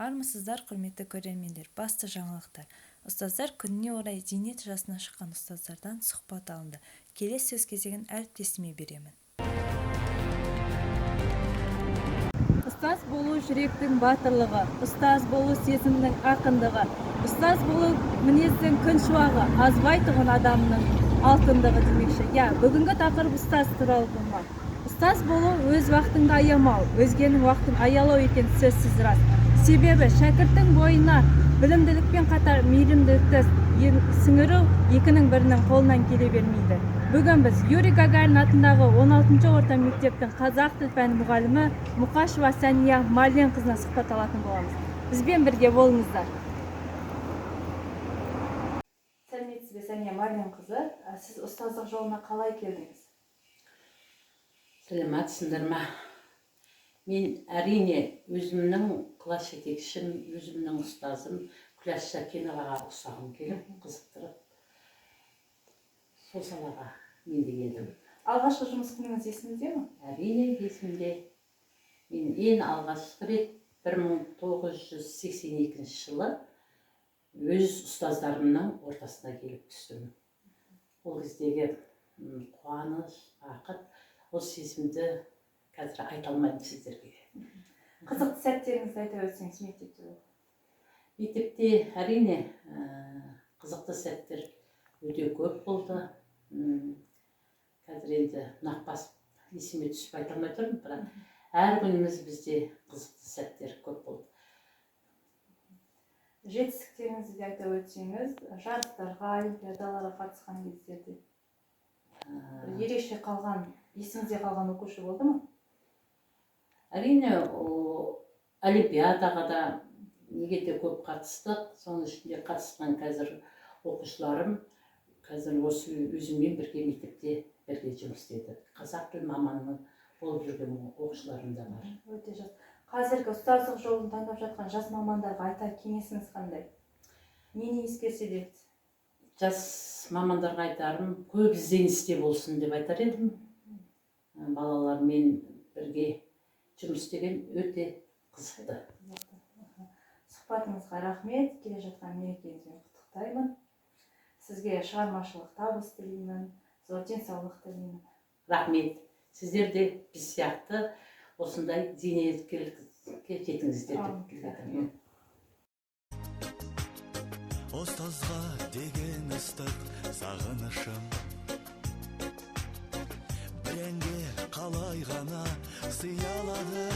Армысыздар, құрметті көрермендер. Басты жаңалықтар. Ұстаздар күніне орай зейнет жасына шыққан ұстаздардан сұхбат алынды. Келесі сөз кезегін әріптесіме беремін. Ұстаз болу жүректің батырлығы, ұстаз болу сезімнің ақындығы, ұстаз болу мінездің күн шуағы, азбайтұғын адамның алтындығы демекші. Бүгінгі тақырып ұстаз туралы болмақ. Ұстаз болу өз уақытыңды аямау, өзгенің уақытын аялау екен сөзсіз рас. Себебі шәкірттің бойына білімділікпен қатар мейірімділікті сіңіру екінің бірінің қолынан келе бермейді. Бүгін біз Юрий Гагарин атындағы 16-ші орта мектептің қазақ тіл пәні мұғалімі Мұқашева Сәния Марлен қызына сұхбат алатын боламыз. Бізбен бірге болыңыздар. Сәлеметсіз бе, Сәния Марлен қызы? Сіз ұстаздық жолына қалай келдіңіз? Сәлеметсіңдер ме? Мен әрине өзімнің класс жетекшім, өзімнің ұстазым Күләш Шәкеноваға ұқсағым келіп, қызықтырып, сол салаға мен де келдім. Алғашқы жұмыс күніңіз есіңізде ме? Әрине есімде. Мен ең алғашқы рет 1982 жылы өз ұстаздарымның ортасына келіп түстім. Ол кездегі қуаныш, бақыт, ол сезімді қазір айта алмаймын сіздерге. Қызықты сәттеріңізді айта өтсеңіз мектепте? Мектепте әрине қызықты сәттер өте көп болды. Қазір енді нақпас есіме түсіп айта алмай тұрмын, бірақ әр күніміз бізде қызықты сәттер көп болды. Жетістіктеріңізді де айта өтсеңіз, жарыстарға, олимпиадаларға қатысқан кездерде ерекше қалған, есіңізде қалған оқушы болды ма? Әрине, олимпиадаға да неге де көп қатыстық. Соның ішінде қатысқан қазір оқушыларым қазір осы өзіммен бірге мектепте бірге жұмыс істеді. Қазақ тіл маманы болып жүрген оқушыларым да бар. Өте жақсы. Қазіргі ұстаздық жолын таңдап жатқан жас мамандарға айтар кеңесіңіз қандай? Нені ескерсе? Жас мамандарға айтарым, көп ізденісте болсын деп айтар едім. Балалармен бірге жұмыс істеген өте қызықты. Сұхбатыңызға рахмет, келе жатқан мерекеңізбен құттықтаймын. Сізге шығармашылық табыс тілеймін, зор денсаулық тілеймін. Рахмет. Сіздер де біз сияқты осындай зейнеткерлікке жетіңіздер деп тілеймін. Ұстазға деген ыстық сағынышым, біренге қалай ғана сыялады.